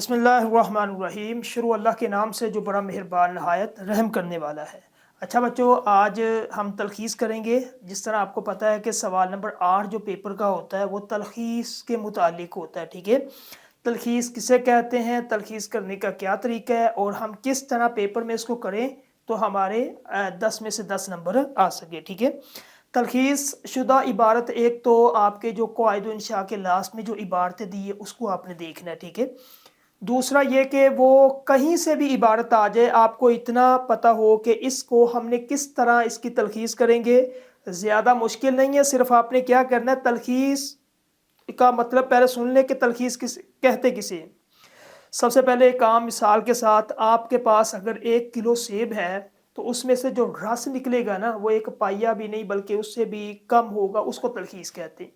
बिस्मिल्लाहिर्रहमानिर्रहीम। शुरू अल्लाह के नाम से जो बड़ा मेहरबान नहायत रहम करने वाला है। अच्छा बच्चों, आज हम तलखीस करेंगे। जिस तरह आपको पता है कि सवाल नंबर 8 जो पेपर का होता है वो तलखीस के मुतालिक होता है। ठीक है, तलखीस किसे कहते हैं, तलखीस करने का क्या तरीका है और हम किस तरह पेपर में इसको करें तो हमारे 10 में से 10 नंबर आ सके। ठीक है, तलखीस शुदा इबारत, एक तो आपके जो क़वाइद इंशा के लास्ट में जो इबारतें दी है उसको आपने देखना है। ठीक है, दूसरा ये कि वो कहीं से भी इबारत आ जाए, आपको इतना पता हो कि इसको हमने किस तरह इसकी तलखीस करेंगे। ज़्यादा मुश्किल नहीं है, सिर्फ आपने क्या करना है, तलखीस का मतलब पहले सुन ले कि तलखीस किस कहते किसे। सबसे पहले एक आम मिसाल के साथ, आपके पास अगर 1 किलो सेब है तो उसमें से जो रस निकलेगा ना वो एक पाइया भी नहीं बल्कि उससे भी कम होगा, उसको तलखीस कहते हैं।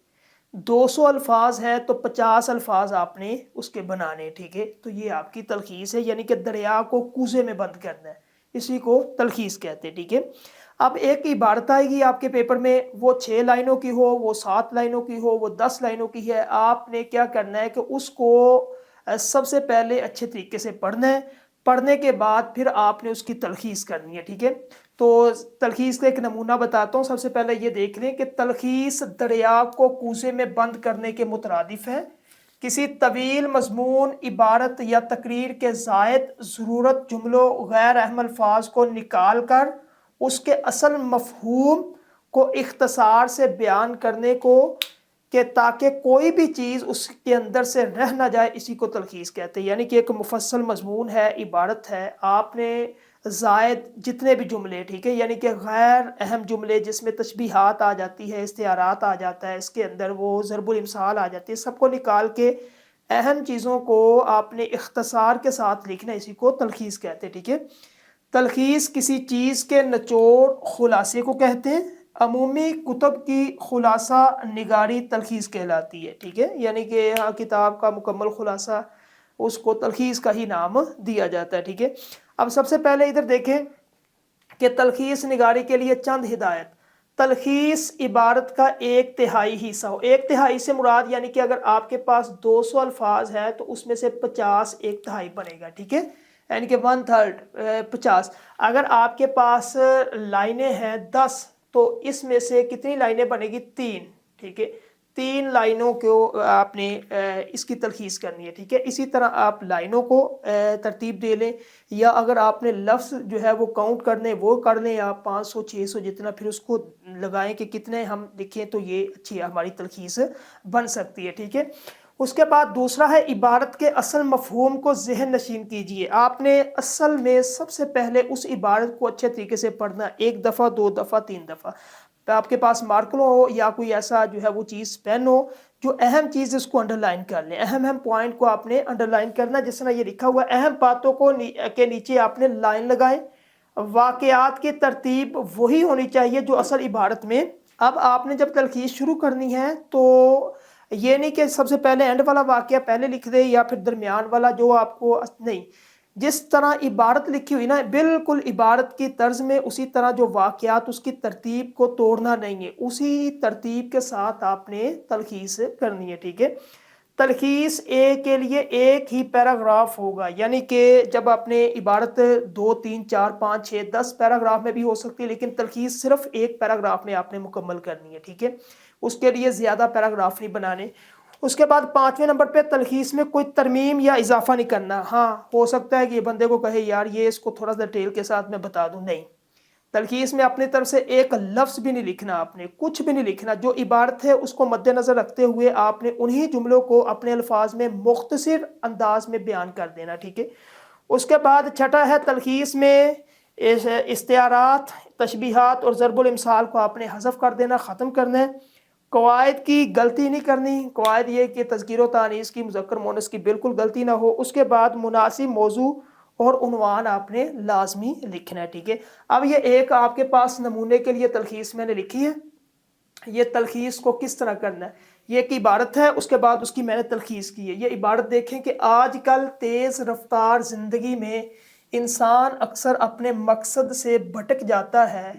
200 अल्फाज है तो 50 अल्फाज आपने उसके बनाने। ठीक है, तो ये आपकी तलखीस है, यानी कि दरिया को कूजे में बंद करना है, इसी को तलखीस कहते हैं। ठीक है, अब एक इबारत आएगी आपके पेपर में, वो 6 लाइनों की हो, वो 7 लाइनों की हो, वो 10 लाइनों की है। आपने क्या करना है कि उसको सबसे पहले अच्छे तरीके से पढ़ना है। पढ़ने के बाद फिर आपने उसकी तलखीस करनी है। ठीक है, तो तलखीस का एक नमूना बताता हूँ। सबसे पहले ये देख लें कि तलखीस दरिया को कूजे में बंद करने के मुतरादिफ है। किसी तवील मजमून इबारत या तकरीर के ज़ायद ज़रूरत जुमलों गैर अहम अल्फाज को निकाल कर उसके असल मफहूम को इख्तसार से बयान करने को, कि ताकि कोई भी चीज़ उसके अंदर से रह ना जाए, इसी को तलखीस कहते हैं। यानी कि एक मुफस्सल मजमून है, इबारत है, आपने ज़ायद जितने भी जुमले, ठीक है, यानी कि गैर अहम जुमले जिसमें तशबीहात आ जाती है, इस्तिआरात आ जाता है, इसके अंदर वो ज़रबुल इमसाल आ जाती है, सबको निकाल के अहम चीज़ों को आपने इख्तसार के साथ लिखना, इसी को तलखीस कहते हैं। ठीक है, तलखीस किसी चीज़ के निचोड़ खुलासे को कहते हैं। अमूमी कुतब की खुलासा निगारी तलखीस कहलाती है। ठीक है, यानी कि यहाँ किताब का मुकम्मल खुलासा, उसको तलखीस का ही नाम दिया जाता है। ठीक है, अब सबसे पहले इधर देखें कि तलखीस निगारी के लिए चंद हिदायत। तलखीस इबारत का 1/3 हिस्सा हो। 1/3 से मुराद यानी कि अगर आपके पास 200 अल्फाज है तो उसमें से 50 1/3 बनेगा। ठीक है, यानी कि 1/3 50। अगर आपके पास लाइनें हैं 10 तो इसमें से कितनी लाइनें बनेगी, 3। ठीक है, 3 लाइनों को आपने इसकी तलखीस करनी है। ठीक है, इसी तरह आप लाइनों को तरतीब दे लें, या अगर आपने लफ्ज़ जो है वो काउंट करने वो कर लें, आप 500 600 जितना, फिर उसको लगाएं कि कितने हम लिखें तो ये अच्छी हमारी तलखीस बन सकती है। ठीक है, उसके बाद दूसरा है इबारत के असल मफहूम को ज़हन नशीन कीजिए। आपने असल में सबसे पहले उस इबारत को अच्छे तरीके से पढ़ना, 1 दफ़ा 2 दफ़ा 3 दफ़ा। तो आपके पास मार्कर हो या कोई ऐसा जो है वो चीज़ पेन हो, जो अहम चीज़ इसको अंडरलाइन कर लें। अहम पॉइंट को आपने अंडरलाइन करना, जिस तरह ये लिखा हुआ है, अहम बातों को के नीचे आपने लाइन लगाएं। वाक़यात की तरतीब वही होनी चाहिए जो असल इबारत में। अब आपने जब तलखीस शुरू करनी है तो ये नहीं कि सबसे पहले एंड वाला वाक़या पहले लिख दे या फिर दरमियान वाला, जो आपको नहीं, जिस तरह इबारत लिखी हुई ना बिल्कुल इबारत की तर्ज में उसी तरह जो वाक़यात, उसकी तरतीब को तोड़ना नहीं है, उसी तरतीब के साथ आपने तलखीस करनी है। ठीक है, तलखीस ए के लिए एक ही पैराग्राफ होगा, यानी कि जब आपने इबारत 2 3 4 5 6 10 पैराग्राफ में भी हो सकती है, लेकिन तलखीस सिर्फ एक पैराग्राफ में आपने मुकम्मल करनी है। ठीक है, उसके लिए ज़्यादा पैराग्राफ नहीं बनाने। उसके बाद 5वें नंबर पे तलखीस में कोई तरमीम या इजाफा नहीं करना। हाँ, हो सकता है कि ये बंदे को कहे यार ये इसको थोड़ा सा डिटेल के साथ मैं बता दूं, नहीं, तलखीस में अपनी तरफ से एक लफ्ज़ भी नहीं लिखना, आपने कुछ भी नहीं लिखना। जो इबारत है उसको मद्देनज़र रखते हुए आपने उन्हीं जुमलों को अपने अल्फाज में मुख्तसर अंदाज में बयान कर देना। ठीक है, उसके बाद छठा है तलखीस में इस्तिआरात, तशबीहात और ज़रबुल इमसाल को आपने हज़फ कर देना, ख़त्म करना है। कवायद की गलती नहीं करनी। कवायद ये कि तज़कीर व तानीस की, मुज़क्कर मुअन्नस की बिल्कुल गलती ना हो। उसके बाद मुनासिब मौजू और उन्वान आपने लाजमी लिखना है। ठीक है, अब ये एक आपके पास नमूने के लिए तलखीस मैंने लिखी है। ये तलखीस को किस तरह करना है, ये एक इबारत है, उसके बाद उसकी मैंने तलखीस की है। ये इबारत देखें कि आजकल तेज़ रफ्तार ज़िंदगी में इंसान अक्सर अपने मकसद से भटक जाता है।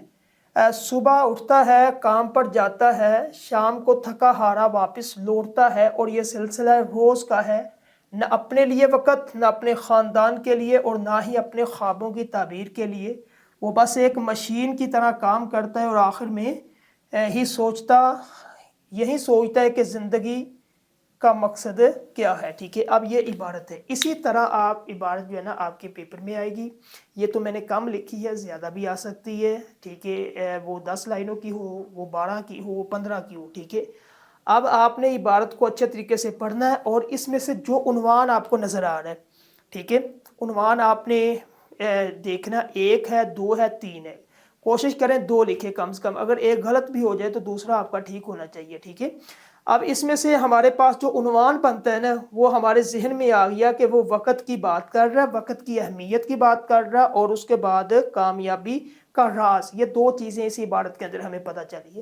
सुबह उठता है, काम पर जाता है, शाम को थका हारा वापस लौटता है और ये सिलसिला रोज़ का है। نہ اپنے لیے وقت، نہ اپنے خاندان کے لیے، اور نہ ہی اپنے خوابوں کی تعبیر کے لیے۔ وہ بس ایک مشین کی طرح کام کرتا ہے اور آخر میں یہی سوچتا ہے کہ زندگی کا مقصد کیا ہے۔ ٹھیک ہے، اب یہ عبارت ہے۔ اسی طرح آپ عبارت جو ہے نا آپ کے پیپر میں آئے گی۔ یہ تو میں نے کم لکھی ہے، زیادہ بھی آ سکتی ہے۔ ٹھیک ہے، وہ 10 لائنوں کی ہو، وہ 12 کی ہو، وہ 15 کی ہو۔ ٹھیک ہے، اب آپ نے عبارت کو اچھے طریقے سے پڑھنا ہے، اور اس میں سے جو عنوان آپ کو نظر آ رہا ہے، ٹھیک ہے، عنوان آپ نے دیکھنا، 1 ہے، 2 ہے، 3 ہے۔ کوشش کریں 2 لکھیں کم سے کم، اگر ایک غلط بھی ہو جائے تو دوسرا آپ کا ٹھیک ہونا چاہیے۔ ٹھیک ہے، اب اس میں سے ہمارے پاس جو عنوان بنتا ہے نا، وہ ہمارے ذہن میں آ گیا کہ وہ وقت کی بات کر رہا ہے، وقت کی اہمیت کی بات کر رہا ہے، اور اس کے بعد کامیابی کا راز۔ یہ 2 چیزیں اسی عبارت کے اندر ہمیں پتہ چلی ہے۔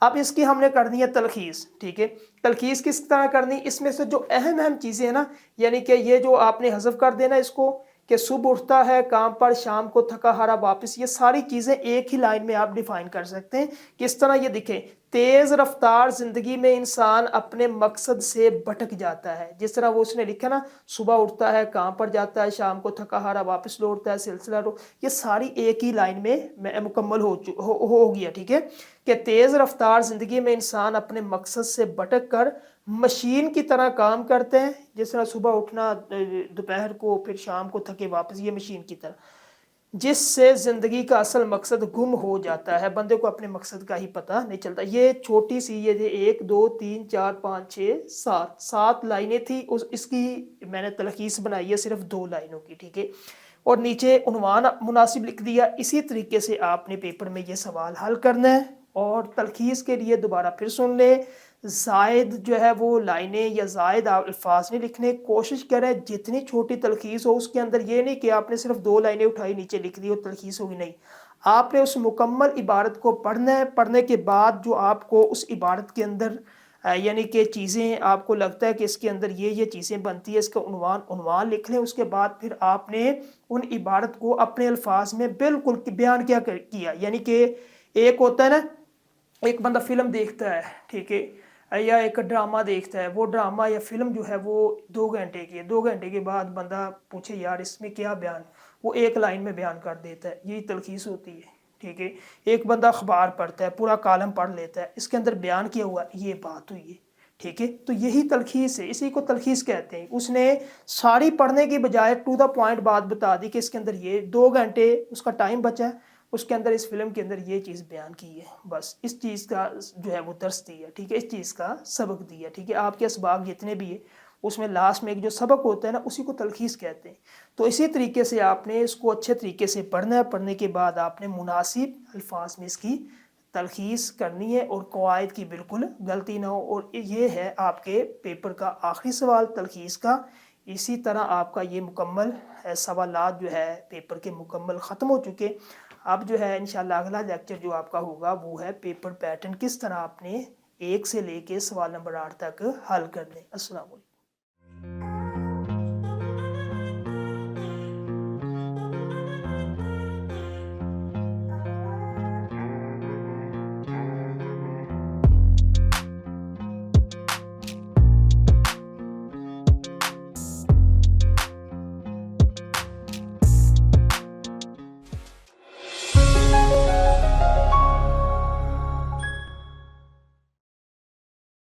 اب اس کی ہم نے کرنی ہے تلخیص۔ ٹھیک ہے، تلخیص کس طرح کرنی؟ اس میں سے جو اہم چیزیں ہیں نا، یعنی کہ یہ جو آپ نے حذف کر دینا اس کو، کہ صبح اٹھتا ہے کام پر، شام کو تھکا ہارا واپس، یہ ساری چیزیں ایک ہی لائن میں آپ ڈیفائن کر سکتے ہیں۔ کس طرح؟ یہ دکھیں، تیز رفتار زندگی میں انسان اپنے مقصد سے بھٹک جاتا ہے۔ جس طرح وہ اس نے لکھا نا، صبح اٹھتا ہے کام پر جاتا ہے، شام کو تھکا ہارا واپس لوٹتا ہے، سلسلہ یہ ساری ایک ہی لائن میں مکمل ہو گیا۔ ٹھیک ہے، کہ تیز رفتار زندگی میں انسان اپنے مقصد سے بھٹک کر مشین کی طرح کام کرتے ہیں۔ جس طرح صبح اٹھنا، دوپہر کو، پھر شام کو تھکے واپس، یہ مشین کی طرح، جس سے زندگی کا اصل مقصد گم ہو جاتا ہے۔ بندے کو اپنے مقصد کا ہی پتہ نہیں چلتا۔ یہ چھوٹی سی، یہ 1 2 3 4 5 6 7 لائنیں تھی، اس کی میں نے تلخیص بنائی ہے صرف 2 لائنوں کی۔ ٹھیک ہے، اور نیچے عنوان مناسب لکھ دیا۔ اسی طریقے سے آپ نے پیپر میں یہ سوال حل کرنا ہے، اور تلخیص کے لیے دوبارہ پھر سن لیں، زائد جو ہے وہ لائنیں یا زائد الفاظ نہیں لکھنے۔ کوشش کریں جتنی چھوٹی تلخیص ہو اس کے اندر، یہ نہیں کہ آپ نے صرف 2 لائنیں اٹھائی نیچے لکھ دی اور تلخیص ہوگی، نہیں، آپ نے اس مکمل عبارت کو پڑھنا ہے۔ پڑھنے کے بعد جو آپ کو اس عبارت کے اندر یعنی کہ چیزیں آپ کو لگتا ہے کہ اس کے اندر یہ چیزیں بنتی ہے، اس کا عنوان لکھ لیں۔ اس کے بعد پھر آپ نے ان عبارت کو اپنے الفاظ میں بالکل بیان کیا۔ یعنی کہ ایک ہوتا ہے نا، ایک بندہ فلم دیکھتا ہے، ٹھیک ہے، یا ایک ڈرامہ دیکھتا ہے، وہ ڈرامہ یا فلم جو ہے وہ 2 گھنٹے کی ہے، 2 گھنٹے کے بعد بندہ پوچھے یار اس میں کیا بیان، وہ 1 لائن میں بیان کر دیتا ہے، یہی تلخیص ہوتی ہے۔ ٹھیک ہے، ایک بندہ اخبار پڑھتا ہے، پورا کالم پڑھ لیتا ہے، اس کے اندر بیان کیا ہوا یہ بات ہوئی ہے۔ ٹھیک ہے، تو یہی تلخیص ہے، اسی کو تلخیص کہتے ہیں۔ اس نے ساری پڑھنے کی بجائے ٹو دا پوائنٹ بات بتا دی کہ اس کے اندر یہ 2 گھنٹے اس کا ٹائم بچا ہے، اس کے اندر اس فلم کے اندر یہ چیز بیان کی ہے، بس اس چیز کا جو ہے وہ درس دیا۔ ٹھیک ہے، اس چیز کا سبق دیا۔ ٹھیک ہے، آپ کے اسباق جتنے بھی ہیں اس میں لاسٹ میں ایک جو سبق ہوتا ہے نا، اسی کو تلخیص کہتے ہیں۔ تو اسی طریقے سے آپ نے اس کو اچھے طریقے سے پڑھنا ہے۔ پڑھنے کے بعد آپ نے مناسب الفاظ میں اس کی تلخیص کرنی ہے، اور قواعد کی بالکل غلطی نہ ہو۔ اور یہ ہے آپ کے پیپر کا آخری سوال تلخیص کا۔ اسی طرح آپ کا یہ مکمل سوالات جو ہے پیپر کے مکمل ختم ہو چکے۔ اب جو ہے انشاءاللہ اگلا لیکچر جو آپ کا ہوگا وہ ہے پیپر پیٹرن، کس طرح آپ نے 1 سے لے کے سوال نمبر 8 تک حل کرنے۔ السلام علیکم۔